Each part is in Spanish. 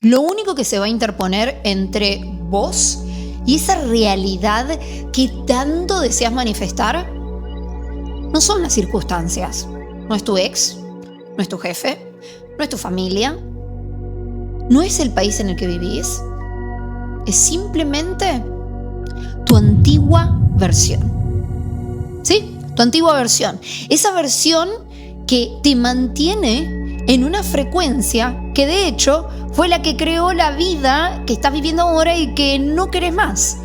Lo único que se va a interponer entre vos y esa realidad que tanto deseas manifestar no son las circunstancias. No es tu ex, no es tu jefe, no es tu familia, no es el país en el que vivís. Es simplemente tu antigua versión. ¿Sí? Tu antigua versión. Esa versión que te mantiene en una frecuencia que de hecho fue la que creó la vida que estás viviendo ahora y que no querés más.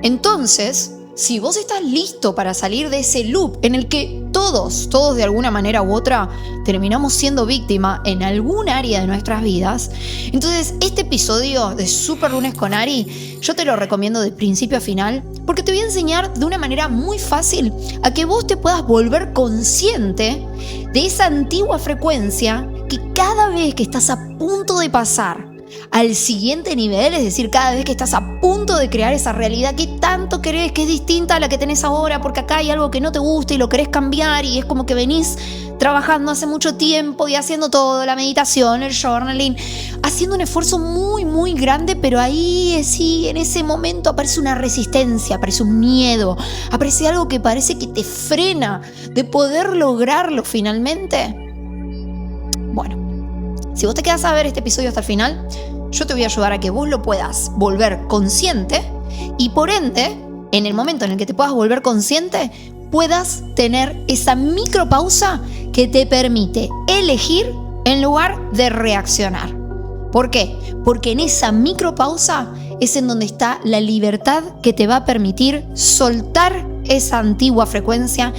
Entonces, si vos estás listo para salir de ese loop en el que todos de alguna manera u otra terminamos siendo víctima en algún área de nuestras vidas, entonces este episodio de Super Lunes con Ari yo te lo recomiendo de principio a final porque te voy a enseñar de una manera muy fácil a que vos te puedas volver consciente de esa antigua frecuencia que cada vez que estás a punto de pasar al siguiente nivel, es decir, cada vez que estás a punto de crear esa realidad que tanto querés, que es distinta a la que tenés ahora, porque acá hay algo que no te gusta y lo querés cambiar y es como que venís trabajando hace mucho tiempo y haciendo todo, la meditación, el journaling, haciendo un esfuerzo muy, muy grande, pero ahí sí, en ese momento aparece una resistencia, aparece un miedo, aparece algo que parece que te frena de poder lograrlo finalmente. Bueno, si vos te quedás a ver este episodio hasta el final, yo te voy a ayudar a que vos lo puedas volver consciente y por ende, en el momento en el que te puedas volver consciente, puedas tener esa micropausa que te permite elegir en lugar de reaccionar. ¿Por qué? Porque en esa micropausa es en donde está la libertad que te va a permitir soltar esa antigua frecuencia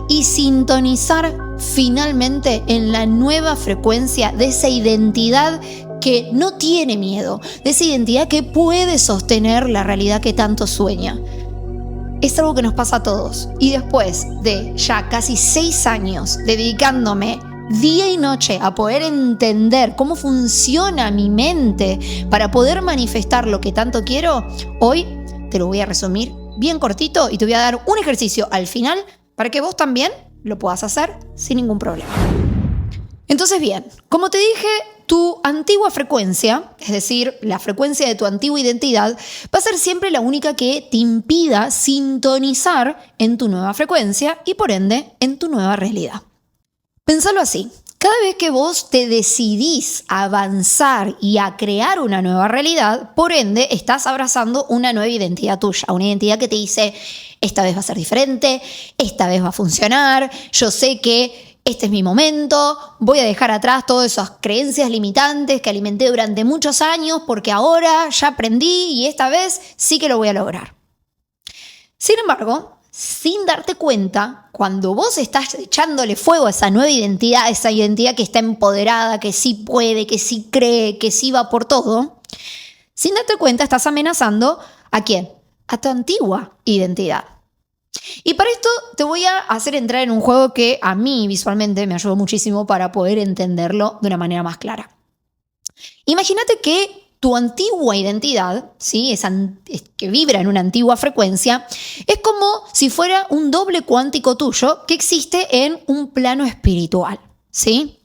y sintonizar finalmente en la nueva frecuencia de esa identidad que no tiene miedo, de esa identidad que puede sostener la realidad que tanto sueña. Es algo que nos pasa a todos. Y después de ya casi 6 años dedicándome día y noche a poder entender cómo funciona mi mente para poder manifestar lo que tanto quiero, hoy te lo voy a resumir bien cortito y te voy a dar un ejercicio al final para que vos también lo puedas hacer sin ningún problema. Entonces bien, como te dije, tu antigua frecuencia, es decir, la frecuencia de tu antigua identidad, va a ser siempre la única que te impida sintonizar en tu nueva frecuencia y por ende en tu nueva realidad. Pensalo así, cada vez que vos te decidís a avanzar y a crear una nueva realidad, por ende estás abrazando una nueva identidad tuya, una identidad que te dice, esta vez va a ser diferente, esta vez va a funcionar, yo sé que este es mi momento, voy a dejar atrás todas esas creencias limitantes que alimenté durante muchos años porque ahora ya aprendí y esta vez sí que lo voy a lograr. Sin embargo, sin darte cuenta, cuando vos estás echándole fuego a esa nueva identidad, esa identidad que está empoderada, que sí puede, que sí cree, que sí va por todo, sin darte cuenta estás amenazando ¿a quién? A tu antigua identidad. Y para esto te voy a hacer entrar en un juego que a mí visualmente me ayudó muchísimo para poder entenderlo de una manera más clara. Imagínate que tu antigua identidad, ¿sí? Esa que vibra en una antigua frecuencia, es como si fuera un doble cuántico tuyo que existe en un plano espiritual, ¿sí?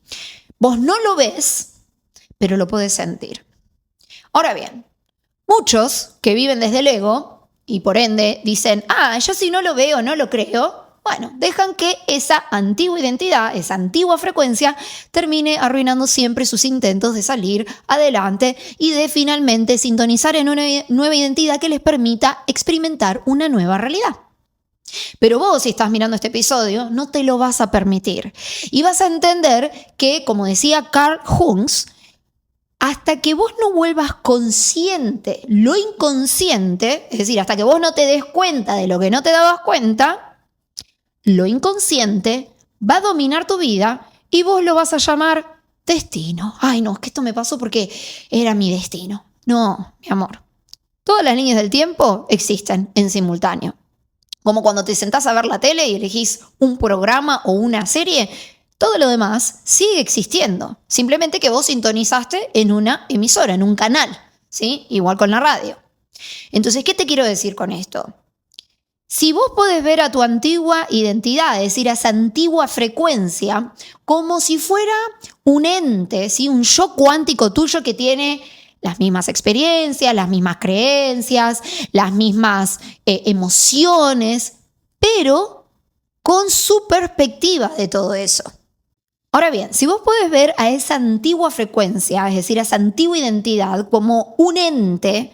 Vos no lo ves, pero lo podés sentir. Ahora bien, muchos que viven desde el ego y por ende dicen, yo si no lo veo, no lo creo. Bueno, dejan que esa antigua identidad, esa antigua frecuencia, termine arruinando siempre sus intentos de salir adelante y de finalmente sintonizar en una nueva identidad que les permita experimentar una nueva realidad. Pero vos, si estás mirando este episodio, no te lo vas a permitir. Y vas a entender que, como decía Carl Jung, hasta que vos no vuelvas consciente lo inconsciente, es decir, hasta que vos no te des cuenta de lo que no te dabas cuenta, lo inconsciente va a dominar tu vida y vos lo vas a llamar destino. Ay, no, es que esto me pasó porque era mi destino. No, mi amor. Todas las líneas del tiempo existen en simultáneo. Como cuando te sentás a ver la tele y elegís un programa o una serie, todo lo demás sigue existiendo. Simplemente que vos sintonizaste en una emisora, en un canal, ¿sí? Igual con la radio. Entonces, ¿qué te quiero decir con esto? Si vos podés ver a tu antigua identidad, es decir, a esa antigua frecuencia, como si fuera un ente, ¿sí? Un yo cuántico tuyo que tiene las mismas experiencias, las mismas creencias, las mismas emociones, pero con su perspectiva de todo eso. Ahora bien, si vos podés ver a esa antigua frecuencia, es decir, a esa antigua identidad como un ente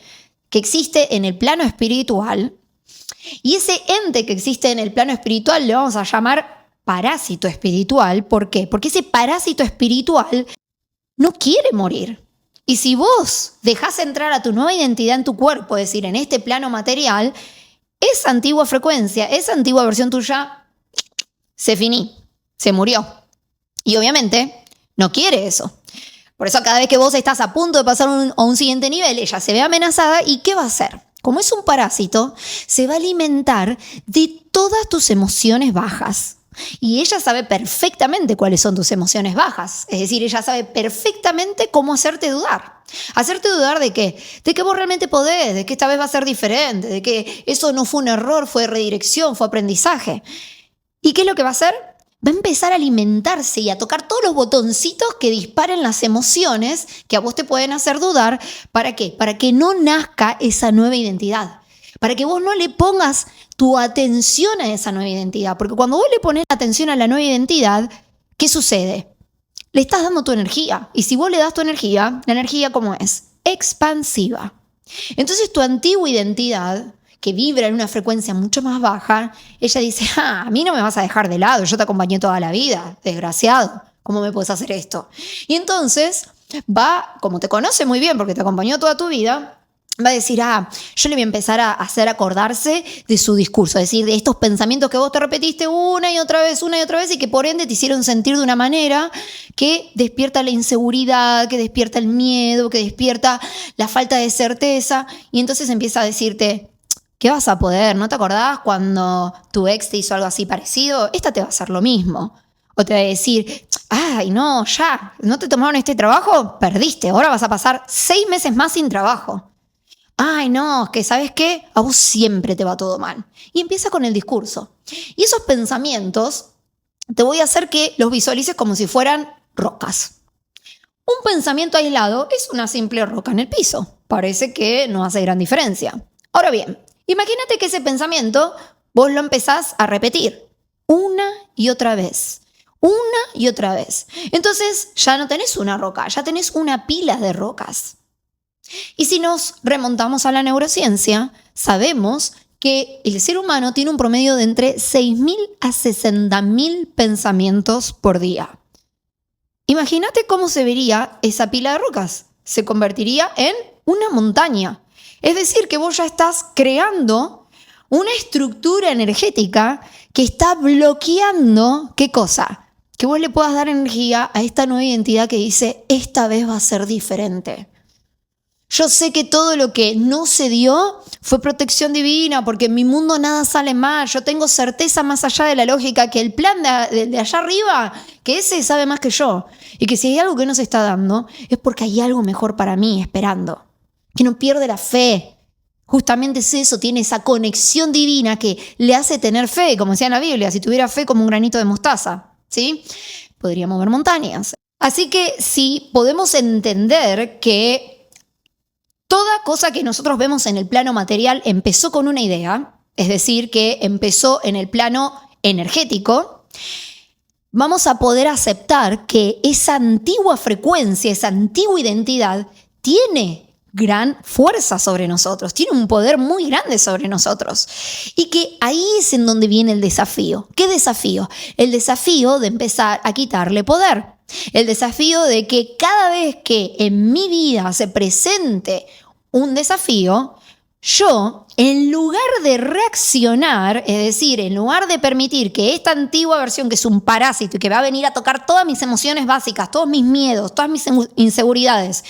que existe en el plano espiritual, y ese ente que existe en el plano espiritual le vamos a llamar parásito espiritual. ¿Por qué? Porque ese parásito espiritual no quiere morir. Y si vos dejás entrar a tu nueva identidad en tu cuerpo, es decir, en este plano material, esa antigua frecuencia, esa antigua versión tuya, se finí, se murió. Y obviamente no quiere eso. Por eso cada vez que vos estás a punto de pasar a un siguiente nivel, ella se ve amenazada y ¿qué va a hacer? Como es un parásito, se va a alimentar de todas tus emociones bajas. Y ella sabe perfectamente cuáles son tus emociones bajas. Es decir, ella sabe perfectamente cómo hacerte dudar. ¿Hacerte dudar de qué? De que vos realmente podés, de que esta vez va a ser diferente, de que eso no fue un error, fue redirección, fue aprendizaje. ¿Y qué es lo que va a hacer? Va a empezar a alimentarse y a tocar todos los botoncitos que disparen las emociones que a vos te pueden hacer dudar. ¿Para qué? Para que no nazca esa nueva identidad. Para que vos no le pongas tu atención a esa nueva identidad. Porque cuando vos le pones atención a la nueva identidad, ¿qué sucede? Le estás dando tu energía. Y si vos le das tu energía, la energía ¿cómo es? Expansiva. Entonces tu antigua identidad, que vibra en una frecuencia mucho más baja, ella dice, a mí no me vas a dejar de lado, yo te acompañé toda la vida, desgraciado, ¿cómo me puedes hacer esto? Y entonces va, como te conoce muy bien porque te acompañó toda tu vida, va a decir, yo le voy a empezar a hacer acordarse de su discurso, es decir, de estos pensamientos que vos te repetiste una y otra vez, y que por ende te hicieron sentir de una manera que despierta la inseguridad, que despierta el miedo, que despierta la falta de certeza, y entonces empieza a decirte, ¿qué vas a poder? ¿No te acordás cuando tu ex te hizo algo así parecido? Esta te va a hacer lo mismo. O te va a decir, ay, no, ya, ¿no te tomaron este trabajo? Perdiste, ahora vas a pasar 6 meses más sin trabajo. Ay, no, que ¿sabes qué? A vos siempre te va todo mal. Y empieza con el discurso. Y esos pensamientos te voy a hacer que los visualices como si fueran rocas. Un pensamiento aislado es una simple roca en el piso. Parece que no hace gran diferencia. Ahora bien, imagínate que ese pensamiento vos lo empezás a repetir una y otra vez. Una y otra vez. Entonces ya no tenés una roca, ya tenés una pila de rocas. Y si nos remontamos a la neurociencia, sabemos que el ser humano tiene un promedio de entre 6.000 a 60.000 pensamientos por día. Imagínate cómo se vería esa pila de rocas. Se convertiría en una montaña. Es decir, que vos ya estás creando una estructura energética que está bloqueando, ¿qué cosa? Que vos le puedas dar energía a esta nueva identidad que dice, esta vez va a ser diferente. Yo sé que todo lo que no se dio fue protección divina, porque en mi mundo nada sale mal. Yo tengo certeza más allá de la lógica que el plan de allá arriba, que ese sabe más que yo. Y que si hay algo que no se está dando, es porque hay algo mejor para mí esperando. Que no pierde la fe. Justamente es eso, tiene esa conexión divina que le hace tener fe, como decía en la Biblia, si tuviera fe como un granito de mostaza, ¿sí? Podría mover montañas. Así que sí, podemos entender que toda cosa que nosotros vemos en el plano material empezó con una idea, es decir, que empezó en el plano energético. Vamos a poder aceptar que esa antigua frecuencia, esa antigua identidad tiene gran fuerza sobre nosotros, tiene un poder muy grande sobre nosotros. Y que ahí es en donde viene el desafío. ¿Qué desafío? El desafío de empezar a quitarle poder. El desafío de que cada vez que en mi vida se presente un desafío, yo, en lugar de reaccionar, es decir, en lugar de permitir que esta antigua versión, que es un parásito y que va a venir a tocar todas mis emociones básicas, todos mis miedos, todas mis inseguridades,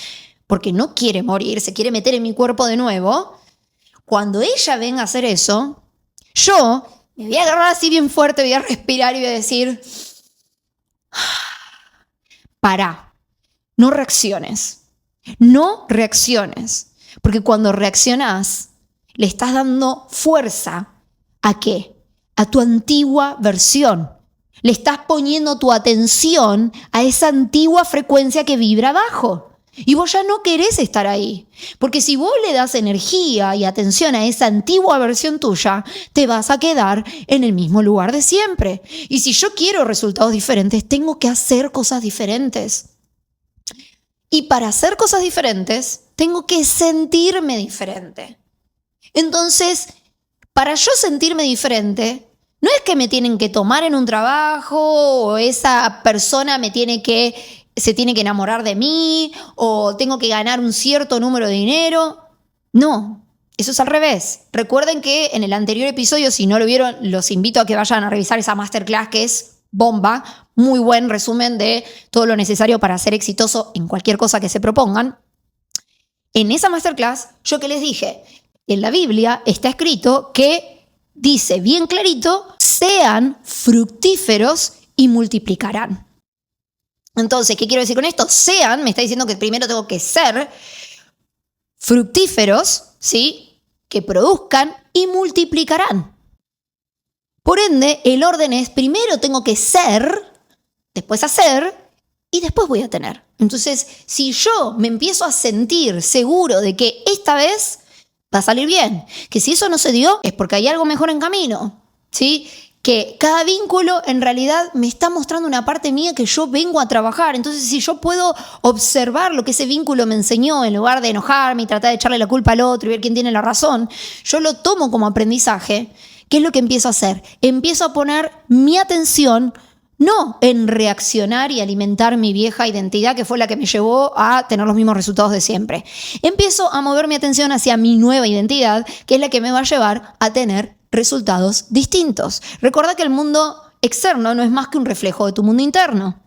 porque no quiere morir, se quiere meter en mi cuerpo de nuevo, cuando ella venga a hacer eso, yo me voy a agarrar así bien fuerte, voy a respirar y voy a decir, pará, no reacciones, no reacciones. Porque cuando reaccionás, le estás dando fuerza ¿a qué? A tu antigua versión. Le estás poniendo tu atención a esa antigua frecuencia que vibra abajo. Y vos ya no querés estar ahí. Porque si vos le das energía y atención a esa antigua versión tuya, te vas a quedar en el mismo lugar de siempre. Y si yo quiero resultados diferentes, tengo que hacer cosas diferentes. Y para hacer cosas diferentes, tengo que sentirme diferente. Entonces, para yo sentirme diferente, no es que me tienen que tomar en un trabajo o esa persona se tiene que enamorar de mí o tengo que ganar un cierto número de dinero. No, eso es al revés. Recuerden que en el anterior episodio, si no lo vieron, los invito a que vayan a revisar esa masterclass que es bomba. Muy buen resumen de todo lo necesario para ser exitoso en cualquier cosa que se propongan. En esa masterclass, ¿yo qué les dije? En la Biblia está escrito que dice bien clarito, sean fructíferos y multiplicarán. Entonces, ¿qué quiero decir con esto? Sean, me está diciendo que primero tengo que ser fructíferos, ¿sí? Que produzcan y multiplicarán. Por ende, el orden es primero tengo que ser, después hacer y después voy a tener. Entonces, si yo me empiezo a sentir seguro de que esta vez va a salir bien, que si eso no se dio es porque hay algo mejor en camino, ¿sí? Que cada vínculo en realidad me está mostrando una parte mía que yo vengo a trabajar. Entonces, si yo puedo observar lo que ese vínculo me enseñó en lugar de enojarme y tratar de echarle la culpa al otro y ver quién tiene la razón, yo lo tomo como aprendizaje. ¿Qué es lo que empiezo a hacer? Empiezo a poner mi atención no en reaccionar y alimentar mi vieja identidad, que fue la que me llevó a tener los mismos resultados de siempre. Empiezo a mover mi atención hacia mi nueva identidad, que es la que me va a llevar a tener resultados distintos. Recuerda que el mundo externo no es más que un reflejo de tu mundo interno.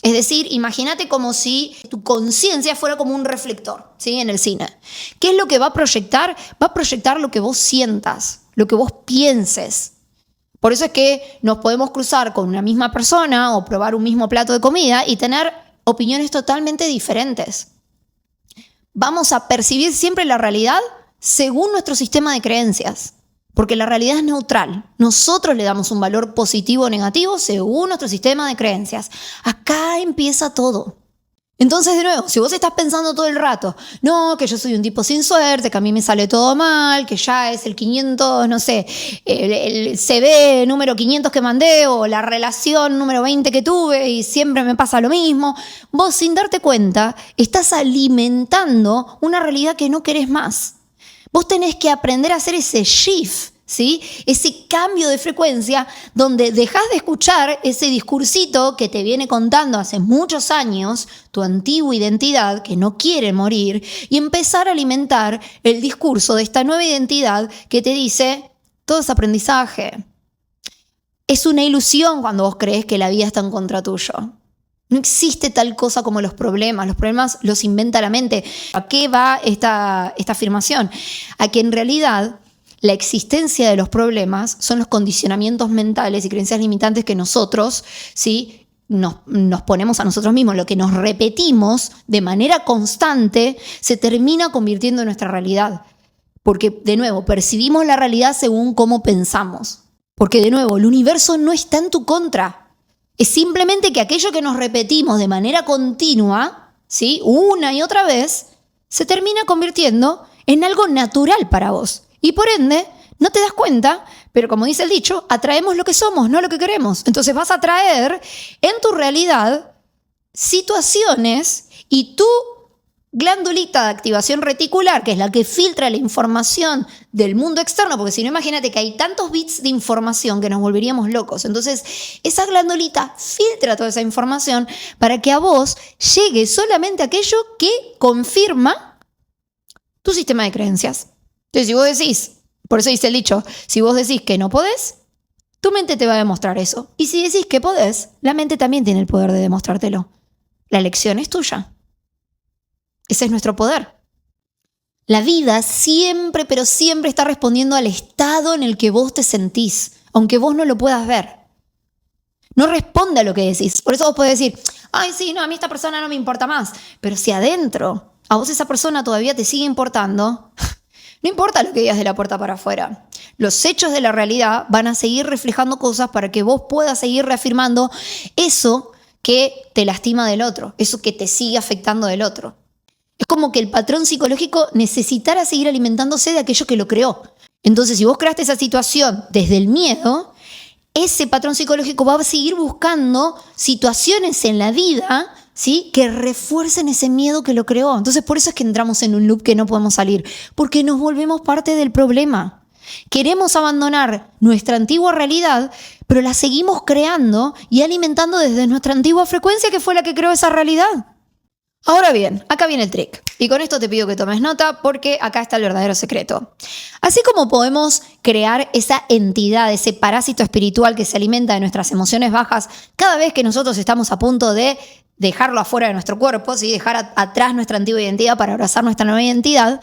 Es decir, imagínate como si tu conciencia fuera como un reflector, ¿sí? En el cine. ¿Qué es lo que va a proyectar? Va a proyectar lo que vos sientas, lo que vos pienses. Por eso es que nos podemos cruzar con una misma persona o probar un mismo plato de comida y tener opiniones totalmente diferentes. Vamos a percibir siempre la realidad según nuestro sistema de creencias. Porque la realidad es neutral. Nosotros le damos un valor positivo o negativo según nuestro sistema de creencias. Acá empieza todo. Entonces, de nuevo, si vos estás pensando todo el rato, no, que yo soy un tipo sin suerte, que a mí me sale todo mal, que ya es el 500, no sé, el CV número 500 que mandé o la relación número 20 que tuve y siempre me pasa lo mismo, vos sin darte cuenta estás alimentando una realidad que no querés más. Vos tenés que aprender a hacer ese shift, ¿sí? Ese cambio de frecuencia donde dejás de escuchar ese discursito que te viene contando hace muchos años tu antigua identidad que no quiere morir y empezar a alimentar el discurso de esta nueva identidad que te dice todo es aprendizaje. Es una ilusión cuando vos crees que la vida está en contra tuyo. No existe tal cosa como los problemas los inventa la mente. ¿A qué va esta afirmación? A que en realidad la existencia de los problemas son los condicionamientos mentales y creencias limitantes que nosotros, ¿sí? nos ponemos a nosotros mismos. Lo que nos repetimos de manera constante se termina convirtiendo en nuestra realidad. Porque, de nuevo, percibimos la realidad según cómo pensamos. Porque, de nuevo, el universo no está en tu contra. Es simplemente que aquello que nos repetimos de manera continua, ¿sí? Una y otra vez, se termina convirtiendo en algo natural para vos. Y por ende, no te das cuenta, pero como dice el dicho, atraemos lo que somos, no lo que queremos. Entonces vas a atraer en tu realidad situaciones y tu glandulita de activación reticular, que es la que filtra la información del mundo externo, porque si no, imagínate que hay tantos bits de información que nos volveríamos locos. Entonces, esa glandulita filtra toda esa información para que a vos llegue solamente aquello que confirma tu sistema de creencias. Entonces, si vos decís, por eso dice el dicho, si vos decís que no podés, tu mente te va a demostrar eso. Y si decís que podés, la mente también tiene el poder de demostrártelo. La elección es tuya. Ese es nuestro poder. La vida siempre, pero siempre está respondiendo al estado en el que vos te sentís, aunque vos no lo puedas ver. No responde a lo que decís. Por eso vos podés decir, ay, sí, no, a mí esta persona no me importa más. Pero si adentro a vos esa persona todavía te sigue importando, no importa lo que digas de la puerta para afuera. Los hechos de la realidad van a seguir reflejando cosas para que vos puedas seguir reafirmando eso que te lastima del otro, eso que te sigue afectando del otro. Es como que el patrón psicológico necesitara seguir alimentándose de aquello que lo creó. Entonces, si vos creaste esa situación desde el miedo, ese patrón psicológico va a seguir buscando situaciones en la vida, ¿sí?, que refuercen ese miedo que lo creó. Entonces, por eso es que entramos en un loop que no podemos salir, porque nos volvemos parte del problema. Queremos abandonar nuestra antigua realidad, pero la seguimos creando y alimentando desde nuestra antigua frecuencia, que fue la que creó esa realidad. Ahora bien, acá viene el trick. Y con esto te pido que tomes nota, porque acá está el verdadero secreto. Así como podemos crear esa entidad, ese parásito espiritual que se alimenta de nuestras emociones bajas cada vez que nosotros estamos a punto de dejarlo afuera de nuestro cuerpo, ¿sí?, dejar atrás nuestra antigua identidad para abrazar nuestra nueva identidad.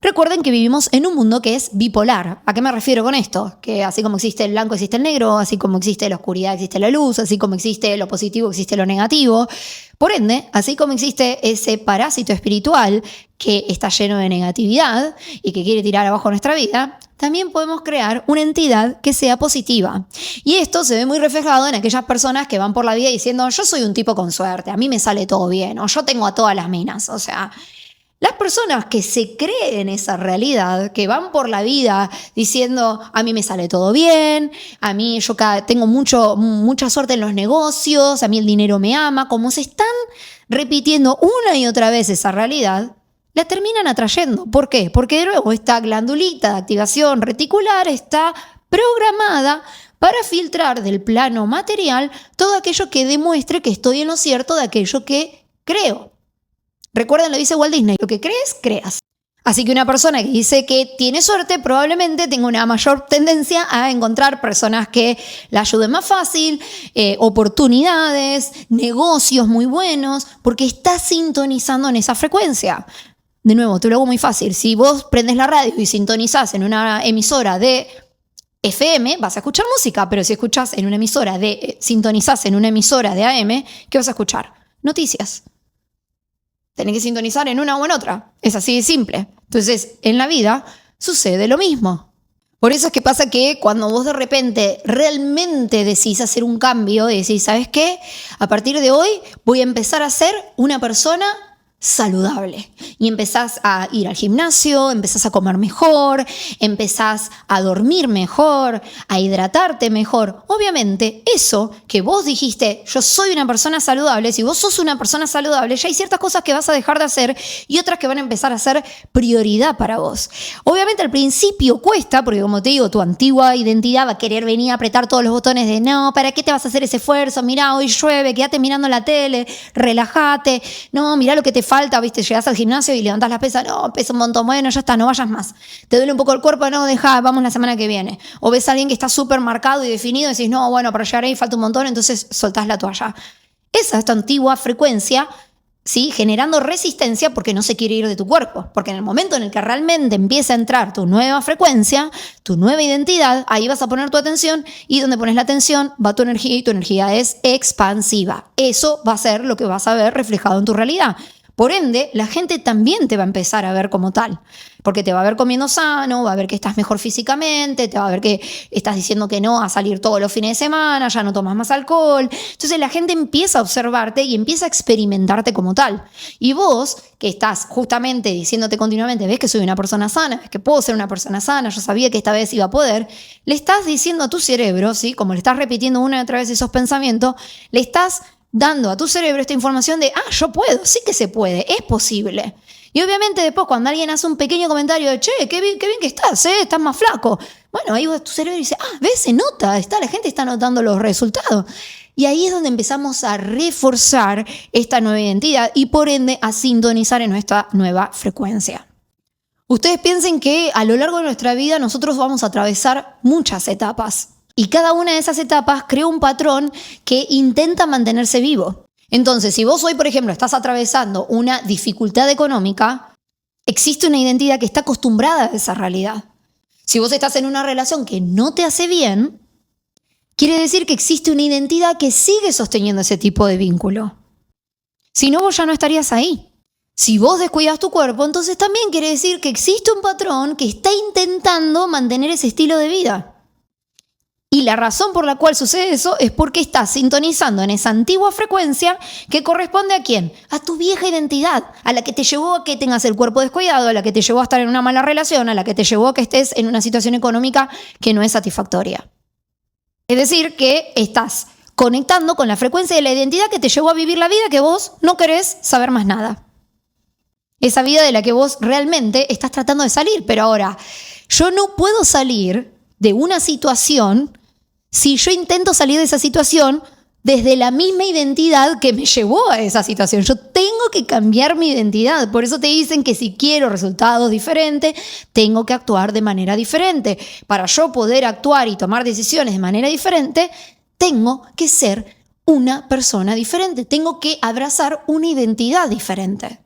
Recuerden que vivimos en un mundo que es bipolar. ¿A qué me refiero con esto? Que así como existe el blanco, existe el negro, así como existe la oscuridad, existe la luz, así como existe lo positivo, existe lo negativo. Por ende, así como existe ese parásito espiritual que está lleno de negatividad y que quiere tirar abajo nuestra vida, también podemos crear una entidad que sea positiva. Y esto se ve muy reflejado en aquellas personas que van por la vida diciendo: yo soy un tipo con suerte, a mí me sale todo bien, o yo tengo a todas las minas. O sea, las personas que se creen esa realidad, que van por la vida diciendo: a mí me sale todo bien, a mí yo tengo mucha suerte en los negocios, a mí el dinero me ama, como se están repitiendo una y otra vez esa realidad, la terminan atrayendo. ¿Por qué? Porque de nuevo esta glandulita de activación reticular está programada para filtrar del plano material todo aquello que demuestre que estoy en lo cierto de aquello que creo. Recuerden, lo dice Walt Disney: lo que crees, creas. Así que una persona que dice que tiene suerte probablemente tenga una mayor tendencia a encontrar personas que la ayuden más fácil, oportunidades, negocios muy buenos, porque está sintonizando en esa frecuencia. De nuevo, te lo hago muy fácil. Si vos prendes la radio y sintonizás en una emisora de FM, vas a escuchar música, pero si sintonizás en una emisora de AM, ¿qué vas a escuchar? Noticias. Tenés que sintonizar en una o en otra. Es así de simple. Entonces, en la vida sucede lo mismo. Por eso es que pasa que cuando vos de repente realmente decís hacer un cambio y decís: ¿sabes qué? A partir de hoy voy a empezar a ser una persona saludable. Y empezás a ir al gimnasio, empezás a comer mejor, empezás a dormir mejor, a hidratarte mejor. Obviamente, eso que vos dijiste: yo soy una persona saludable, si vos sos una persona saludable, ya hay ciertas cosas que vas a dejar de hacer y otras que van a empezar a ser prioridad para vos. Obviamente al principio cuesta, porque como te digo, tu antigua identidad va a querer venir a apretar todos los botones de: no, ¿para qué te vas a hacer ese esfuerzo? Mirá, hoy llueve, quédate mirando la tele, relájate, no, mirá lo que te falta, ¿viste? Llegás al gimnasio y levantás las pesas: no, pesa un montón, bueno, ya está, no vayas más. Te duele un poco el cuerpo: no, deja, vamos la semana que viene. O ves a alguien que está súper marcado y definido y decís: no, bueno, para llegar ahí falta un montón, entonces soltás la toalla. Esa es tu antigua frecuencia, ¿sí?, generando resistencia porque no se quiere ir de tu cuerpo. Porque en el momento en el que realmente empieza a entrar tu nueva frecuencia, tu nueva identidad, ahí vas a poner tu atención, y donde pones la atención va tu energía, y tu energía es expansiva. Eso va a ser lo que vas a ver reflejado en tu realidad. Por ende, la gente también te va a empezar a ver como tal, porque te va a ver comiendo sano, va a ver que estás mejor físicamente, te va a ver que estás diciendo que no a salir todos los fines de semana, ya no tomas más alcohol. Entonces la gente empieza a observarte y empieza a experimentarte como tal. Y vos, que estás justamente diciéndote continuamente: ves que soy una persona sana, ves que puedo ser una persona sana, yo sabía que esta vez iba a poder, le estás diciendo a tu cerebro, ¿sí?, como le estás repitiendo una y otra vez esos pensamientos, le estás dando a tu cerebro esta información de: yo puedo, sí que se puede, es posible. Y obviamente después, cuando alguien hace un pequeño comentario de: che, qué bien que estás, estás más flaco. Bueno, ahí tu cerebro dice: ves, se nota, la gente está notando los resultados. Y ahí es donde empezamos a reforzar esta nueva identidad y por ende a sintonizar en nuestra nueva frecuencia. Ustedes piensen que a lo largo de nuestra vida nosotros vamos a atravesar muchas etapas. Y cada una de esas etapas crea un patrón que intenta mantenerse vivo. Entonces, si vos hoy, por ejemplo, estás atravesando una dificultad económica, existe una identidad que está acostumbrada a esa realidad. Si vos estás en una relación que no te hace bien, quiere decir que existe una identidad que sigue sosteniendo ese tipo de vínculo. Si no, vos ya no estarías ahí. Si vos descuidas tu cuerpo, entonces también quiere decir que existe un patrón que está intentando mantener ese estilo de vida. Y la razón por la cual sucede eso es porque estás sintonizando en esa antigua frecuencia que corresponde ¿a quién? A tu vieja identidad, a la que te llevó a que tengas el cuerpo descuidado, a la que te llevó a estar en una mala relación, a la que te llevó a que estés en una situación económica que no es satisfactoria. Es decir, que estás conectando con la frecuencia de la identidad que te llevó a vivir la vida que vos no querés saber más nada. Esa vida de la que vos realmente estás tratando de salir. Pero ahora, yo no puedo salir de una situación si yo intento salir de esa situación desde la misma identidad que me llevó a esa situación. Yo tengo que cambiar mi identidad. Por eso te dicen que si quiero resultados diferentes, tengo que actuar de manera diferente. Para yo poder actuar y tomar decisiones de manera diferente, tengo que ser una persona diferente. Tengo que abrazar una identidad diferente.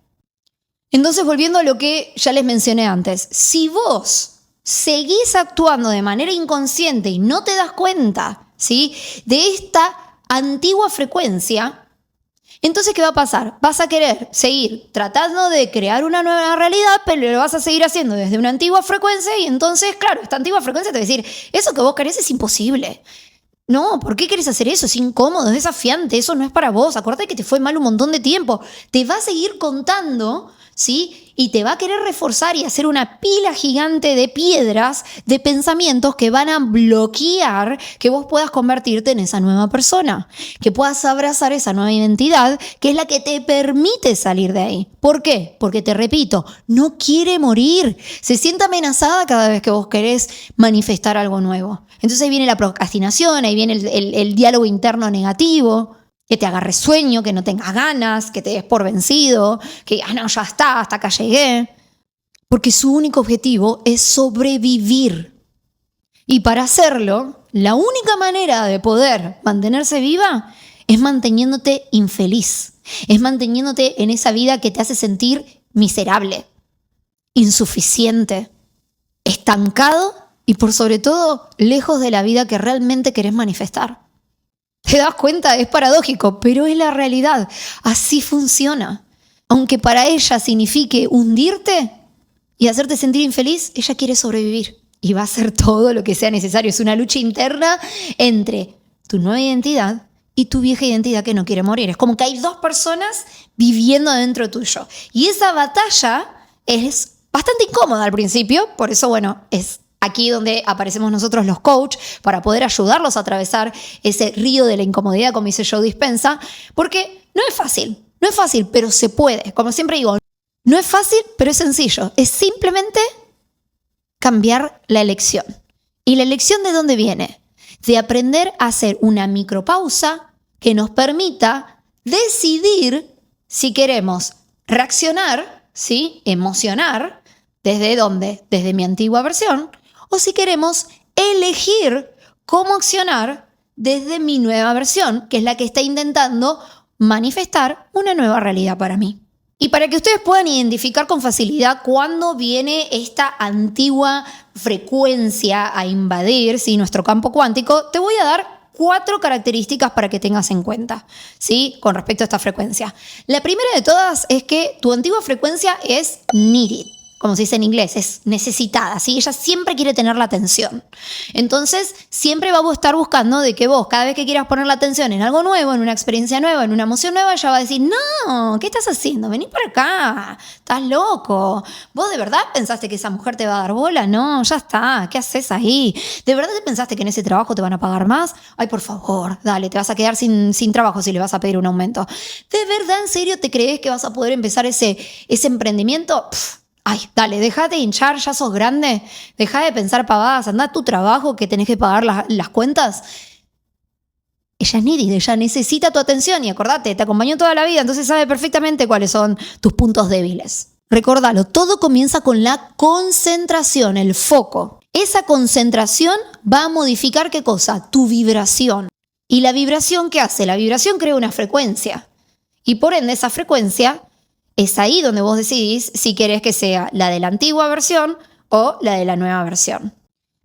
Entonces, volviendo a lo que ya les mencioné antes, si vos seguís actuando de manera inconsciente y no te das cuenta, ¿sí?, de esta antigua frecuencia, entonces ¿qué va a pasar? Vas a querer seguir tratando de crear una nueva realidad, pero lo vas a seguir haciendo desde una antigua frecuencia y entonces, claro, esta antigua frecuencia te va a decir, eso que vos querés es imposible. No, ¿por qué querés hacer eso? Es incómodo, es desafiante, eso no es para vos. Acuérdate que te fue mal un montón de tiempo. Te va a seguir contando, ¿sí? Y te va a querer reforzar y hacer una pila gigante de piedras, de pensamientos que van a bloquear que vos puedas convertirte en esa nueva persona, que puedas abrazar esa nueva identidad, que es la que te permite salir de ahí. ¿Por qué? Porque te repito, no quiere morir. Se siente amenazada cada vez que vos querés manifestar algo nuevo. Entonces ahí viene la procrastinación, ahí viene el diálogo interno negativo, que te agarre sueño, que no tengas ganas, que te des por vencido, que digas, no, ya está, hasta acá llegué. Porque su único objetivo es sobrevivir. Y para hacerlo, la única manera de poder mantenerse viva es manteniéndote infeliz. Es manteniéndote en esa vida que te hace sentir miserable, insuficiente, estancado y por sobre todo lejos de la vida que realmente querés manifestar. ¿Te das cuenta? Es paradójico, pero es la realidad. Así funciona. Aunque para ella signifique hundirte y hacerte sentir infeliz, ella quiere sobrevivir. Y va a hacer todo lo que sea necesario. Es una lucha interna entre tu nueva identidad y tu vieja identidad que no quiere morir. Es como que hay dos personas viviendo dentro tuyo. Y esa batalla es bastante incómoda al principio. Por eso, bueno, es aquí donde aparecemos nosotros los coach para poder ayudarlos a atravesar ese río de la incomodidad, como dice Joe Dispenza, porque no es fácil, pero se puede. Como siempre digo, no es fácil, pero es sencillo. Es simplemente cambiar la elección. ¿Y la elección de dónde viene? De aprender a hacer una micropausa que nos permita decidir si queremos reaccionar, ¿sí?, emocionar, ¿desde dónde? Desde mi antigua versión, o si queremos elegir cómo accionar desde mi nueva versión, que es la que está intentando manifestar una nueva realidad para mí. Y para que ustedes puedan identificar con facilidad cuándo viene esta antigua frecuencia a invadir, ¿sí?, nuestro campo cuántico, te voy a dar 4 características para que tengas en cuenta, ¿sí?, con respecto a esta frecuencia. La primera de todas es que tu antigua frecuencia es needed. Como se dice en inglés, es necesitada, ¿sí? Ella siempre quiere tener la atención. Entonces, siempre va a estar buscando de que vos, cada vez que quieras poner la atención en algo nuevo, en una experiencia nueva, en una emoción nueva, ella va a decir, no, ¿qué estás haciendo? Vení por acá, estás loco. ¿Vos de verdad pensaste que esa mujer te va a dar bola? No, ya está, ¿qué haces ahí? ¿De verdad te pensaste que en ese trabajo te van a pagar más? Ay, por favor, dale, te vas a quedar sin trabajo si le vas a pedir un aumento. ¿De verdad, en serio, te crees que vas a poder empezar ese emprendimiento? Ay, dale, dejate de hinchar, ya sos grande, dejá de pensar pavadas, andá a tu trabajo que tenés que pagar las cuentas. Ella es needy, ella necesita tu atención y acordate, te acompañó toda la vida, entonces sabe perfectamente cuáles son tus puntos débiles. Recordalo, todo comienza con la concentración, el foco. Esa concentración va a modificar ¿qué cosa? Tu vibración. ¿Y la vibración qué hace? La vibración crea una frecuencia. Y por ende esa frecuencia es ahí donde vos decidís si querés que sea la de la antigua versión o la de la nueva versión.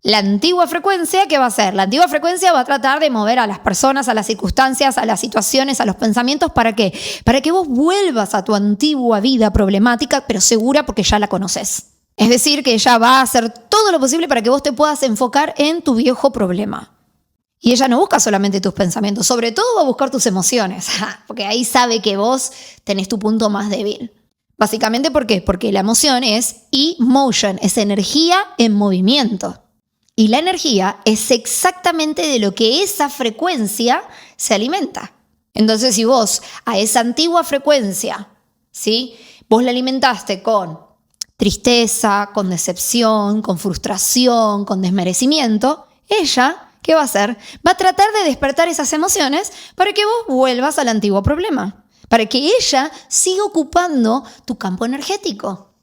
La antigua frecuencia, ¿qué va a hacer? La antigua frecuencia va a tratar de mover a las personas, a las circunstancias, a las situaciones, a los pensamientos. ¿Para qué? Para que vos vuelvas a tu antigua vida problemática, pero segura porque ya la conoces. Es decir, que ella va a hacer todo lo posible para que vos te puedas enfocar en tu viejo problema. Y ella no busca solamente tus pensamientos, sobre todo va a buscar tus emociones, porque ahí sabe que vos tenés tu punto más débil. Básicamente, ¿por qué? Porque la emoción es emotion, es energía en movimiento. Y la energía es exactamente de lo que esa frecuencia se alimenta. Entonces, si vos a esa antigua frecuencia, ¿sí?, vos la alimentaste con tristeza, con decepción, con frustración, con desmerecimiento, ella, ¿qué va a hacer? Va a tratar de despertar esas emociones para que vos vuelvas al antiguo problema, para que ella siga ocupando tu campo energético,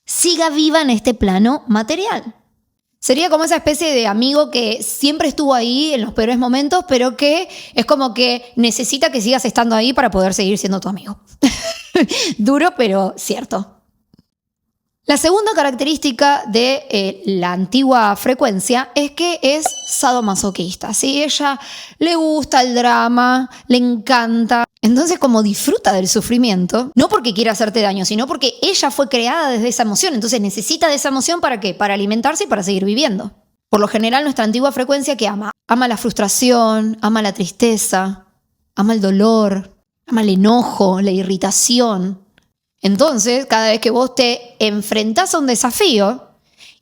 siga viva en este plano material. Sería como esa especie de amigo que siempre estuvo ahí en los peores momentos, pero que es como que necesita que sigas estando ahí para poder seguir siendo tu amigo. Duro, pero cierto. La segunda característica de la antigua frecuencia es que es sadomasoquista, ¿sí? Ella le gusta el drama, le encanta. Entonces, como disfruta del sufrimiento, no porque quiera hacerte daño, sino porque ella fue creada desde esa emoción. Entonces necesita de esa emoción ¿para qué? Para alimentarse y para seguir viviendo. Por lo general, nuestra antigua frecuencia, ¿qué ama? Ama la frustración, ama la tristeza, ama el dolor, ama el enojo, la irritación. Entonces, cada vez que vos te enfrentás a un desafío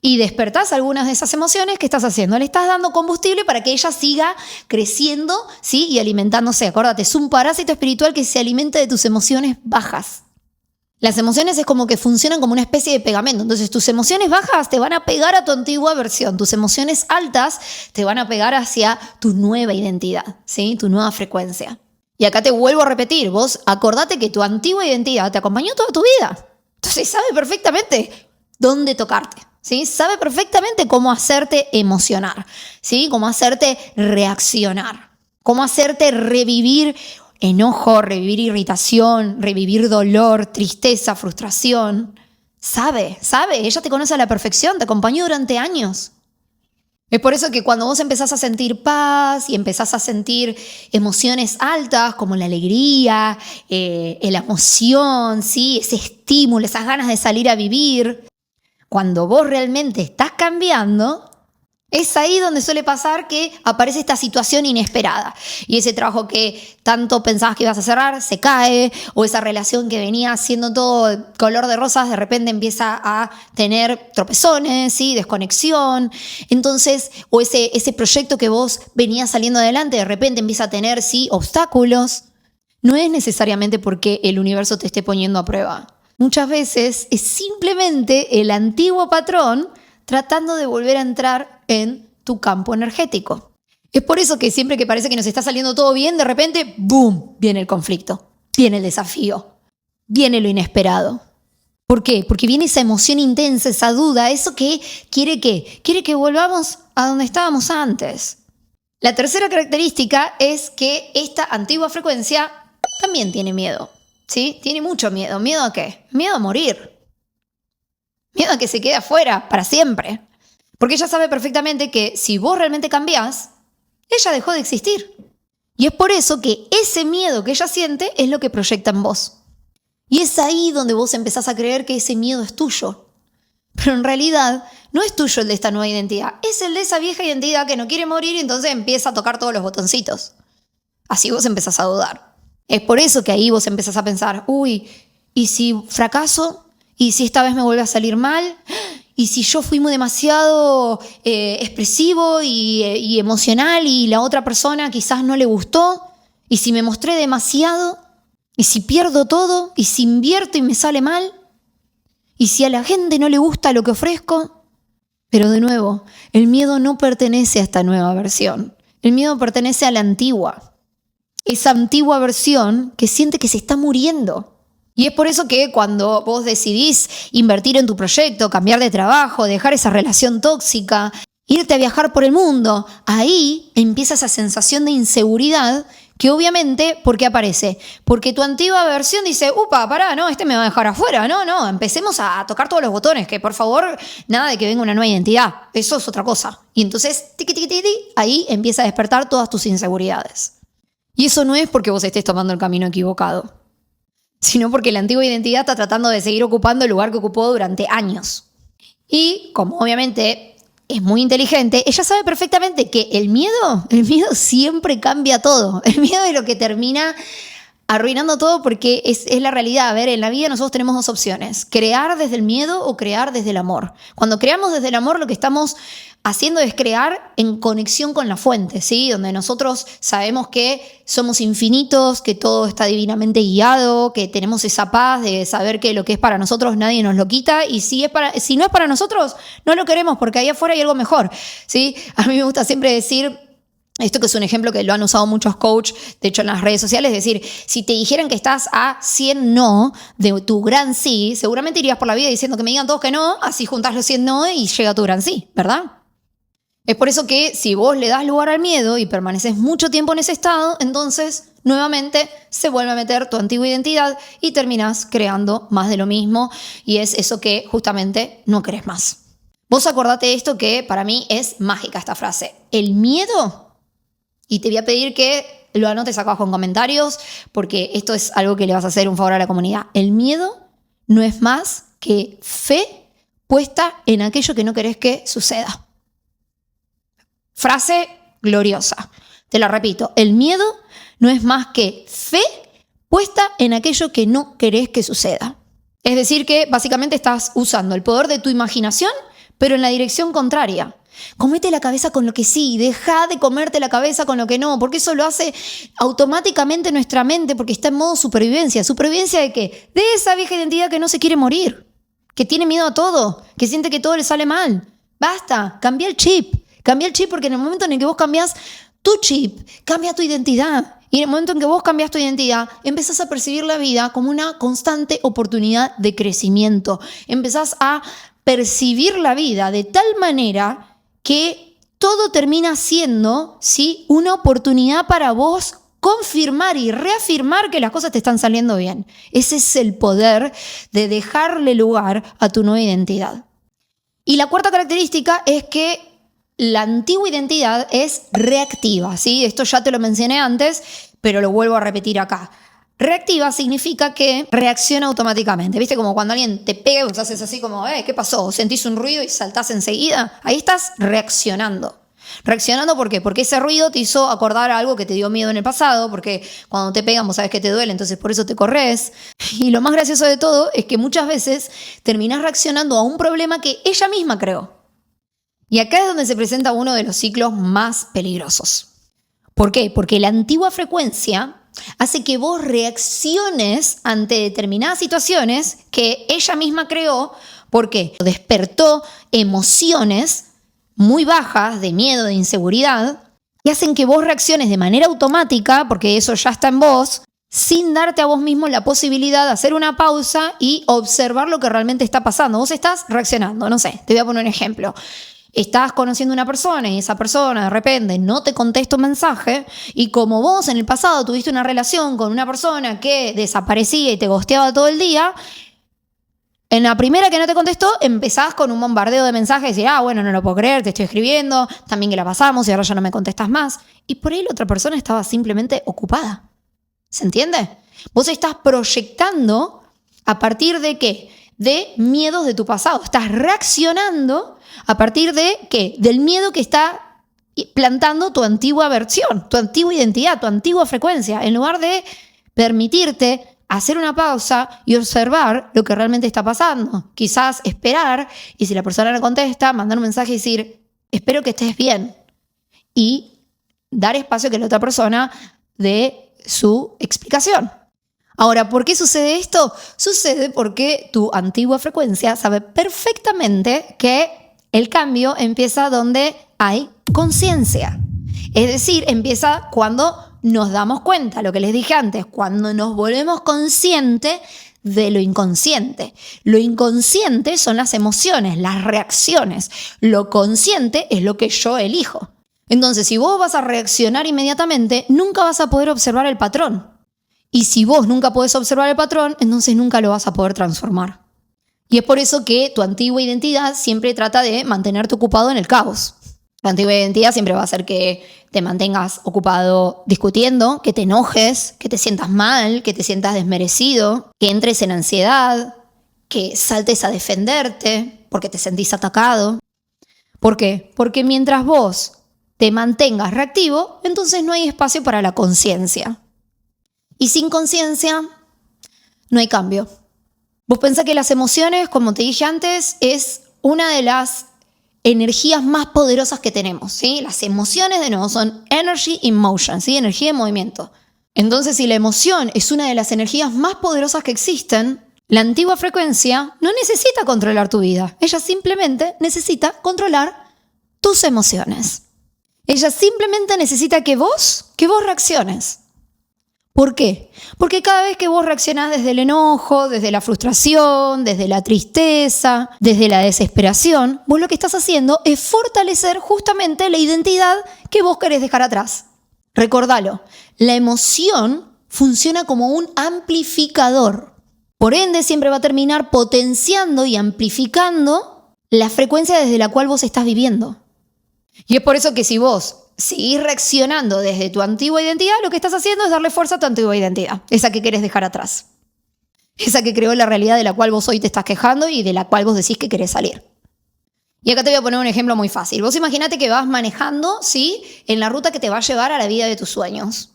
y despertás algunas de esas emociones, ¿qué estás haciendo? Le estás dando combustible para que ella siga creciendo, ¿sí?, y alimentándose. Acuérdate, es un parásito espiritual que se alimenta de tus emociones bajas. Las emociones es como que funcionan como una especie de pegamento. Entonces, tus emociones bajas te van a pegar a tu antigua versión. Tus emociones altas te van a pegar hacia tu nueva identidad, ¿sí?, tu nueva frecuencia. Y acá te vuelvo a repetir, vos acordate que tu antigua identidad te acompañó toda tu vida. Entonces sabe perfectamente dónde tocarte, ¿sí? Sabe perfectamente cómo hacerte emocionar, ¿sí? Cómo hacerte reaccionar, cómo hacerte revivir enojo, revivir irritación, revivir dolor, tristeza, frustración. Sabe, ella te conoce a la perfección, te acompañó durante años. Es por eso que cuando vos empezás a sentir paz y empezás a sentir emociones altas como la alegría, la emoción, ¿sí?, ese estímulo, esas ganas de salir a vivir, cuando vos realmente estás cambiando, es ahí donde suele pasar que aparece esta situación inesperada. Y ese trabajo que tanto pensabas que ibas a cerrar se cae, o esa relación que venía siendo todo color de rosas de repente empieza a tener tropezones, ¿sí?, desconexión. Entonces, o ese proyecto que vos venías saliendo adelante de repente empieza a tener, ¿sí?, obstáculos. No es necesariamente porque el universo te esté poniendo a prueba. Muchas veces es simplemente el antiguo patrón tratando de volver a entrar en tu campo energético. Es por eso que siempre que parece que nos está saliendo todo bien, de repente, ¡boom!, viene el conflicto, viene el desafío, viene lo inesperado. ¿Por qué? Porque viene esa emoción intensa, esa duda, eso que quiere que volvamos a donde estábamos antes. La tercera característica es que esta antigua frecuencia también tiene miedo, ¿sí? Tiene mucho miedo. ¿Miedo a qué? Miedo a morir. Miedo a que se quede afuera para siempre. Porque ella sabe perfectamente que si vos realmente cambiás, ella dejó de existir. Y es por eso que ese miedo que ella siente es lo que proyecta en vos. Y es ahí donde vos empezás a creer que ese miedo es tuyo. Pero en realidad no es tuyo el de esta nueva identidad. Es el de esa vieja identidad que no quiere morir y entonces empieza a tocar todos los botoncitos. Así vos empezás a dudar. Es por eso que ahí vos empezás a pensar, uy, ¿y si fracaso? ¿Y si esta vez me vuelve a salir mal? ¿Y si yo fui muy demasiado expresivo y emocional y la otra persona quizás no le gustó? ¿Y si me mostré demasiado? ¿Y si pierdo todo? ¿Y si invierto y me sale mal? ¿Y si a la gente no le gusta lo que ofrezco? Pero de nuevo, el miedo no pertenece a esta nueva versión. El miedo pertenece a la antigua. Esa antigua versión que siente que se está muriendo. Y es por eso que cuando vos decidís invertir en tu proyecto, cambiar de trabajo, dejar esa relación tóxica, irte a viajar por el mundo, ahí empieza esa sensación de inseguridad que obviamente, ¿por qué aparece? Porque tu antigua versión dice, upa, pará, no, este me va a dejar afuera. No, empecemos a tocar todos los botones, que por favor, nada de que venga una nueva identidad. Eso es otra cosa. Y entonces, tiqui, tiqui, tiqui, ahí empieza a despertar todas tus inseguridades. Y eso no es porque vos estés tomando el camino equivocado, sino porque la antigua identidad está tratando de seguir ocupando el lugar que ocupó durante años. Y como obviamente es muy inteligente, ella sabe perfectamente que el miedo siempre cambia todo. El miedo es lo que termina arruinando todo porque es la realidad. A ver, en la vida nosotros tenemos dos opciones: crear desde el miedo o crear desde el amor. Cuando creamos desde el amor, lo que estamos haciendo es crear en conexión con la fuente, ¿sí? Donde nosotros sabemos que somos infinitos, que todo está divinamente guiado, que tenemos esa paz de saber que lo que es para nosotros nadie nos lo quita, y si no es para nosotros, no lo queremos porque ahí afuera hay algo mejor, ¿sí? A mí me gusta siempre decir esto, que es un ejemplo que lo han usado muchos coaches, de hecho en las redes sociales, es decir, si te dijeran que estás a 100 no de tu gran sí, seguramente irías por la vida diciendo que me digan todos que no, así juntás los 100 no y llega tu gran sí, ¿verdad? Es por eso que si vos le das lugar al miedo y permaneces mucho tiempo en ese estado, entonces nuevamente se vuelve a meter tu antigua identidad y terminás creando más de lo mismo, y es eso que justamente no querés más. Vos acordate de esto, que para mí es mágica esta frase: el miedo. Y te voy a pedir que lo anotes acá abajo en comentarios, porque esto es algo que le vas a hacer un favor a la comunidad. El miedo no es más que fe puesta en aquello que no querés que suceda. Frase gloriosa. Te la repito. El miedo no es más que fe puesta en aquello que no querés que suceda. Es decir, que básicamente estás usando el poder de tu imaginación, pero en la dirección contraria. Comete la cabeza con lo que sí, deja de comerte la cabeza con lo que no, porque eso lo hace automáticamente nuestra mente, porque está en modo supervivencia. ¿Supervivencia de qué? De esa vieja identidad que no se quiere morir, que tiene miedo a todo, que siente que todo le sale mal. Basta, cambia el chip, porque en el momento en el que vos cambias tu chip, cambia tu identidad. Y en el momento en que vos cambias tu identidad, empezás a percibir la vida como una constante oportunidad de crecimiento. Empezás a percibir la vida de tal manera que todo termina siendo, ¿sí?, una oportunidad para vos confirmar y reafirmar que las cosas te están saliendo bien. Ese es el poder de dejarle lugar a tu nueva identidad. Y la cuarta característica es que la antigua identidad es reactiva, ¿sí? Esto ya te lo mencioné antes, pero lo vuelvo a repetir acá. Reactiva significa que reacciona automáticamente. ¿Viste? Como cuando alguien te pega y vos haces así como, ¿qué pasó? Sentís un ruido y saltás enseguida. Ahí estás reaccionando. ¿Reaccionando por qué? Porque ese ruido te hizo acordar a algo que te dio miedo en el pasado, porque cuando te pegan vos sabes que te duele, entonces por eso te corres. Y lo más gracioso de todo es que muchas veces terminás reaccionando a un problema que ella misma creó. Y acá es donde se presenta uno de los ciclos más peligrosos. ¿Por qué? Porque la antigua frecuencia hace que vos reacciones ante determinadas situaciones que ella misma creó, porque despertó emociones muy bajas de miedo, de inseguridad, y hacen que vos reacciones de manera automática, porque eso ya está en vos, sin darte a vos mismo la posibilidad de hacer una pausa y observar lo que realmente está pasando. Vos estás reaccionando, no sé, te voy a poner un ejemplo. Estás conociendo a una persona y esa persona de repente no te contesta un mensaje, y como vos en el pasado tuviste una relación con una persona que desaparecía y te ghosteaba todo el día, en la primera que no te contestó empezás con un bombardeo de mensajes y decir, bueno, no lo puedo creer, te estoy escribiendo, también que la pasamos y ahora ya no me contestas más. Y por ahí la otra persona estaba simplemente ocupada. ¿Se entiende? Vos estás proyectando a partir de ¿qué? De miedos de tu pasado. Estás reaccionando a partir de ¿qué? Del miedo que está plantando tu antigua versión, tu antigua identidad, tu antigua frecuencia, en lugar de permitirte hacer una pausa y observar lo que realmente está pasando. Quizás esperar, y si la persona no contesta, mandar un mensaje y decir, espero que estés bien, y dar espacio a que la otra persona dé su explicación. Ahora, ¿por qué sucede esto? Sucede porque tu antigua frecuencia sabe perfectamente que el cambio empieza donde hay conciencia. Es decir, empieza cuando nos damos cuenta, lo que les dije antes, cuando nos volvemos conscientes de lo inconsciente. Lo inconsciente son las emociones, las reacciones. Lo consciente es lo que yo elijo. Entonces, si vos vas a reaccionar inmediatamente, nunca vas a poder observar el patrón. Y si vos nunca podés observar el patrón, entonces nunca lo vas a poder transformar. Y es por eso que tu antigua identidad siempre trata de mantenerte ocupado en el caos. La antigua identidad siempre va a hacer que te mantengas ocupado discutiendo, que te enojes, que te sientas mal, que te sientas desmerecido, que entres en ansiedad, que saltes a defenderte porque te sentís atacado. ¿Por qué? Porque mientras vos te mantengas reactivo, entonces no hay espacio para la conciencia. Y sin conciencia no hay cambio. Vos pensás que las emociones, como te dije antes, es una de las energías más poderosas que tenemos, ¿sí? Las emociones, de nuevo, son energy in motion, ¿sí? Energía en movimiento. Entonces, si la emoción es una de las energías más poderosas que existen, la antigua frecuencia no necesita controlar tu vida. Ella simplemente necesita controlar tus emociones. Ella simplemente necesita que vos reacciones. ¿Por qué? Porque cada vez que vos reaccionás desde el enojo, desde la frustración, desde la tristeza, desde la desesperación, vos lo que estás haciendo es fortalecer justamente la identidad que vos querés dejar atrás. Recordalo, la emoción funciona como un amplificador. Por ende, siempre va a terminar potenciando y amplificando la frecuencia desde la cual vos estás viviendo. Y es por eso que si vos seguís reaccionando desde tu antigua identidad, lo que estás haciendo es darle fuerza a tu antigua identidad, esa que querés dejar atrás, esa que creó la realidad de la cual vos hoy te estás quejando y de la cual vos decís que querés salir. Y acá te voy a poner un ejemplo muy fácil. Vos imaginate que vas manejando, ¿sí?, en la ruta que te va a llevar a la vida de tus sueños.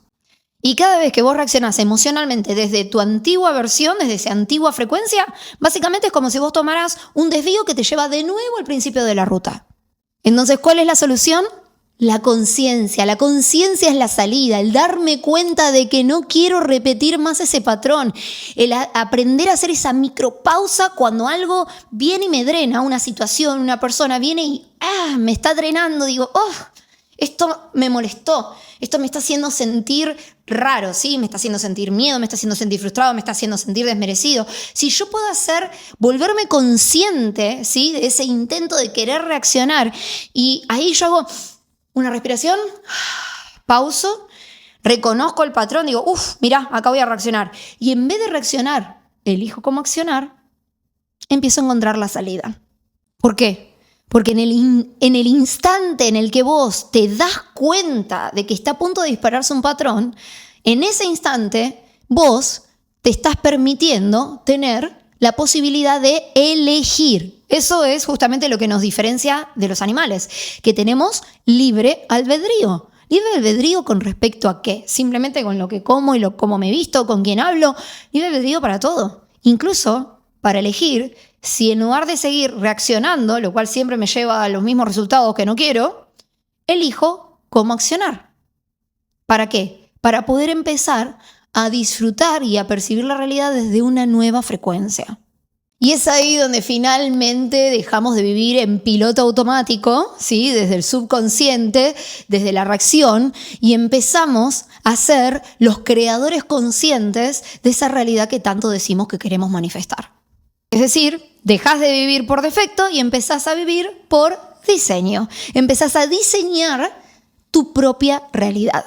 Y cada vez que vos reaccionás emocionalmente desde tu antigua versión, desde esa antigua frecuencia, básicamente es como si vos tomaras un desvío que te lleva de nuevo al principio de la ruta. Entonces, ¿cuál es la solución? La conciencia. La conciencia es la salida, el darme cuenta de que no quiero repetir más ese patrón, el aprender a hacer esa micropausa cuando algo viene y me drena, una situación, una persona viene y me está drenando, digo, esto me molestó, esto me está haciendo sentir raro, ¿sí? Me está haciendo sentir miedo, me está haciendo sentir frustrado, me está haciendo sentir desmerecido. Si yo puedo volverme consciente, ¿sí?, de ese intento de querer reaccionar, y ahí yo hago una respiración, pauso, reconozco el patrón, digo, mirá, acá voy a reaccionar. Y en vez de reaccionar, elijo cómo accionar, empiezo a encontrar la salida. ¿Por qué? Porque en el instante en el que vos te das cuenta de que está a punto de dispararse un patrón, en ese instante vos te estás permitiendo tener la posibilidad de elegir. Eso es justamente lo que nos diferencia de los animales, que tenemos libre albedrío. ¿Libre albedrío con respecto a qué? Simplemente con lo que como y cómo me visto, con quién hablo. Libre albedrío para todo. Incluso para elegir si en lugar de seguir reaccionando, lo cual siempre me lleva a los mismos resultados que no quiero, elijo cómo accionar. ¿Para qué? Para poder empezar a disfrutar y a percibir la realidad desde una nueva frecuencia. Y es ahí donde finalmente dejamos de vivir en piloto automático, ¿sí?, desde el subconsciente, desde la reacción, y empezamos a ser los creadores conscientes de esa realidad que tanto decimos que queremos manifestar. Es decir, dejás de vivir por defecto y empezás a vivir por diseño. Empezás a diseñar tu propia realidad.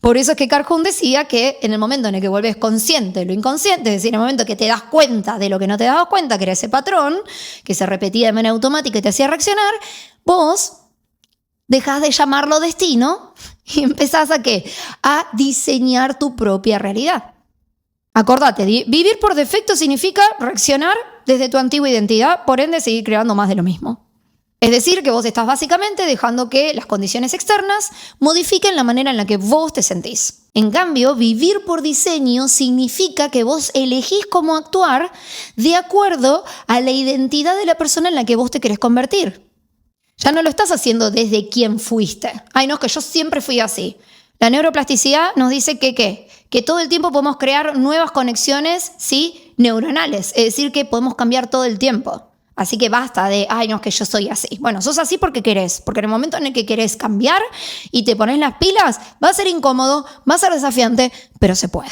Por eso es que Carl Jung decía que en el momento en el que vuelves consciente de lo inconsciente, es decir, en el momento que te das cuenta de lo que no te dabas cuenta, que era ese patrón que se repetía de manera automática y te hacía reaccionar, vos dejás de llamarlo destino y empezás ¿a qué? A diseñar tu propia realidad. Acordate, vivir por defecto significa reaccionar desde tu antigua identidad, por ende seguir creando más de lo mismo. Es decir, que vos estás básicamente dejando que las condiciones externas modifiquen la manera en la que vos te sentís. En cambio, vivir por diseño significa que vos elegís cómo actuar de acuerdo a la identidad de la persona en la que vos te querés convertir. Ya no lo estás haciendo desde quién fuiste. Ay, no, es que yo siempre fui así. La neuroplasticidad nos dice que todo el tiempo podemos crear nuevas conexiones, ¿sí?, neuronales. Es decir, que podemos cambiar todo el tiempo. Así que basta de, ay, no, es que yo soy así. Bueno, sos así porque querés. Porque en el momento en el que querés cambiar y te pones las pilas, va a ser incómodo, va a ser desafiante, pero se puede.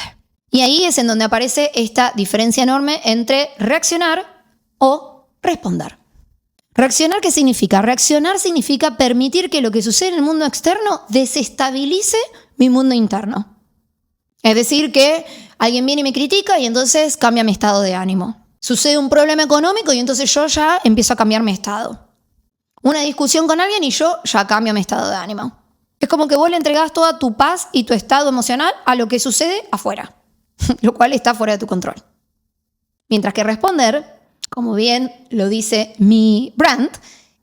Y ahí es en donde aparece esta diferencia enorme entre reaccionar o responder. ¿Reaccionar qué significa? Reaccionar significa permitir que lo que sucede en el mundo externo desestabilice mi mundo interno. Es decir, que alguien viene y me critica y entonces cambia mi estado de ánimo. Sucede un problema económico y entonces yo ya empiezo a cambiar mi estado. Una discusión con alguien y yo ya cambio mi estado de ánimo. Es como que vos le entregás toda tu paz y tu estado emocional a lo que sucede afuera, lo cual está fuera de tu control. Mientras que responder, como bien lo dice mi brand,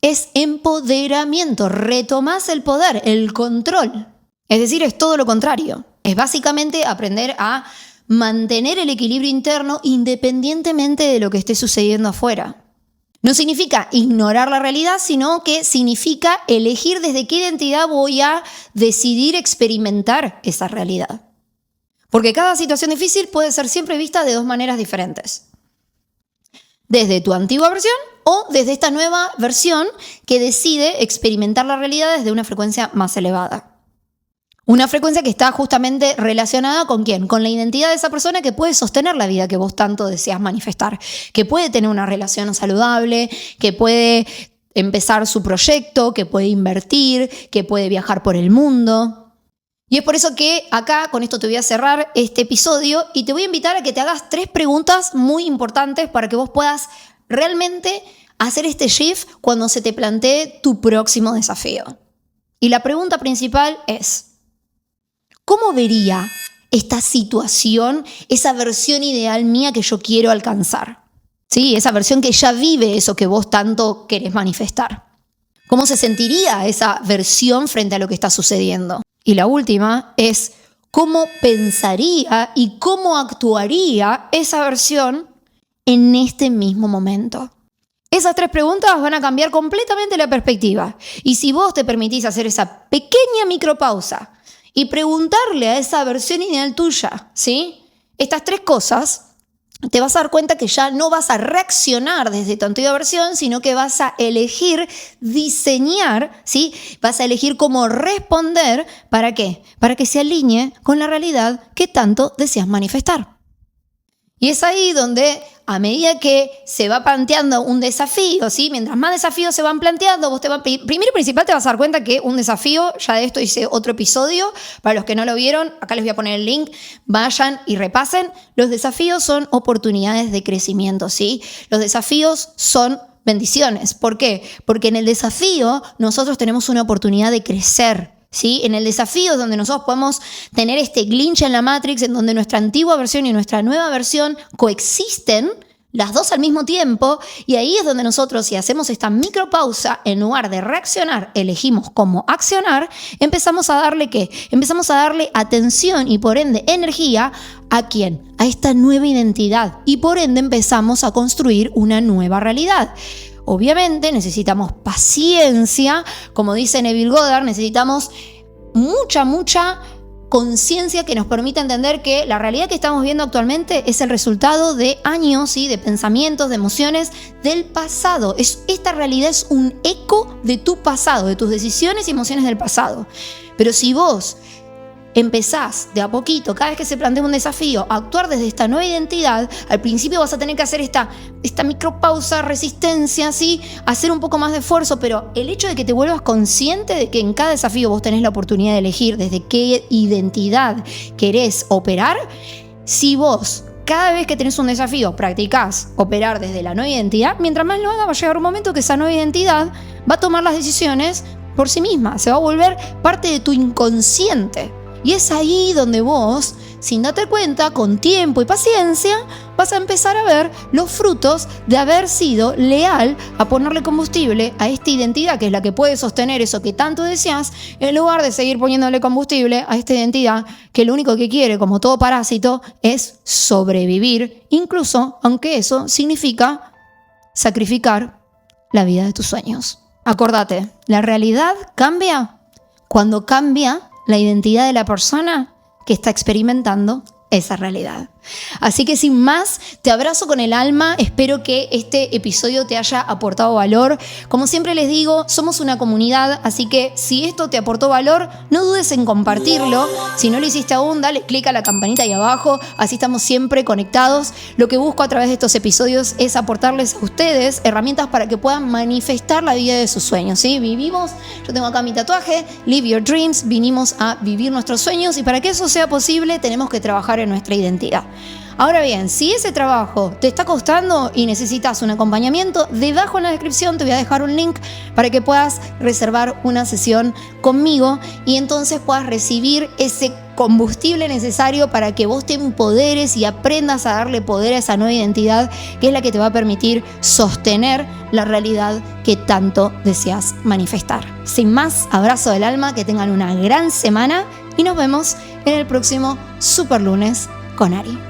es empoderamiento. Retomás el poder, el control. Es decir, es todo lo contrario. Es básicamente aprender a mantener el equilibrio interno independientemente de lo que esté sucediendo afuera. No significa ignorar la realidad, sino que significa elegir desde qué identidad voy a decidir experimentar esa realidad. Porque cada situación difícil puede ser siempre vista de dos maneras diferentes. Desde tu antigua versión o desde esta nueva versión que decide experimentar la realidad desde una frecuencia más elevada. Una frecuencia que está justamente relacionada ¿con quién? Con la identidad de esa persona que puede sostener la vida que vos tanto deseas manifestar, que puede tener una relación saludable, que puede empezar su proyecto, que puede invertir, que puede viajar por el mundo. Y es por eso que acá, con esto te voy a cerrar este episodio y te voy a invitar a que te hagas 3 preguntas muy importantes para que vos puedas realmente hacer este shift cuando se te plantee tu próximo desafío. Y la pregunta principal es: ¿cómo vería esta situación, esa versión ideal mía que yo quiero alcanzar? ¿Sí? Esa versión que ya vive eso que vos tanto querés manifestar. ¿Cómo se sentiría esa versión frente a lo que está sucediendo? Y la última es: ¿cómo pensaría y cómo actuaría esa versión en este mismo momento? Esas 3 preguntas van a cambiar completamente la perspectiva. Y si vos te permitís hacer esa pequeña micropausa y preguntarle a esa versión ideal tuya, ¿sí? Estas 3 cosas, te vas a dar cuenta que ya no vas a reaccionar desde tu antigua versión, sino que vas a elegir diseñar, ¿sí? Vas a elegir cómo responder. ¿Para qué? Para que se alinee con la realidad que tanto deseas manifestar. Y es ahí donde, a medida que se va planteando un desafío, ¿sí? Mientras más desafíos se van planteando, primero y principal te vas a dar cuenta que un desafío, ya de esto hice otro episodio, para los que no lo vieron, acá les voy a poner el link, vayan y repasen. Los desafíos son oportunidades de crecimiento, ¿sí? Los desafíos son bendiciones. ¿Por qué? Porque en el desafío nosotros tenemos una oportunidad de crecer, ¿sí? En el desafío es donde nosotros podemos tener este glitch en la Matrix, en donde nuestra antigua versión y nuestra nueva versión coexisten, las dos al mismo tiempo, y ahí es donde nosotros, si hacemos esta micropausa, en lugar de reaccionar, elegimos cómo accionar, empezamos a darle ¿qué? Empezamos a darle atención y por ende energía ¿a quién? A esta nueva identidad, y por ende empezamos a construir una nueva realidad. Obviamente necesitamos paciencia, como dice Neville Goddard, necesitamos mucha conciencia que nos permita entender que la realidad que estamos viendo actualmente es el resultado de años, ¿sí? De pensamientos, de emociones del pasado. Esta realidad es un eco de tu pasado, de tus decisiones y emociones del pasado. Pero si vos empezás de a poquito, cada vez que se plantea un desafío, a actuar desde esta nueva identidad, al principio vas a tener que hacer esta micropausa, resistencia, ¿sí? Hacer un poco más de esfuerzo, pero el hecho de que te vuelvas consciente de que en cada desafío vos tenés la oportunidad de elegir desde qué identidad querés operar, si vos cada vez que tenés un desafío practicás operar desde la nueva identidad, mientras más lo hagas va a llegar un momento que esa nueva identidad va a tomar las decisiones por sí misma, se va a volver parte de tu inconsciente. Y es ahí donde vos, sin darte cuenta, con tiempo y paciencia, vas a empezar a ver los frutos de haber sido leal a ponerle combustible a esta identidad, que es la que puede sostener eso que tanto deseas, en lugar de seguir poniéndole combustible a esta identidad que lo único que quiere, como todo parásito, es sobrevivir, incluso aunque eso significa sacrificar la vida de tus sueños. Acordate, la realidad cambia cuando cambia la identidad de la persona que está experimentando esa realidad. Así que sin más, te abrazo con el alma, espero que este episodio te haya aportado valor. Como siempre les digo, somos una comunidad, así que si esto te aportó valor, no dudes en compartirlo. Si no lo hiciste aún, dale click a la campanita ahí abajo, así estamos siempre conectados. Lo que busco a través de estos episodios es aportarles a ustedes herramientas para que puedan manifestar la vida de sus sueños, ¿sí? Yo tengo acá mi tatuaje, Live Your Dreams, vinimos a vivir nuestros sueños y para que eso sea posible tenemos que trabajar en nuestra identidad. Ahora bien, si ese trabajo te está costando y necesitas un acompañamiento, debajo en la descripción te voy a dejar un link para que puedas reservar una sesión conmigo y entonces puedas recibir ese combustible necesario para que vos te empoderes y aprendas a darle poder a esa nueva identidad, que es la que te va a permitir sostener la realidad que tanto deseas manifestar. Sin más, abrazo del alma, que tengan una gran semana y nos vemos en el próximo Super Lunes con Ari.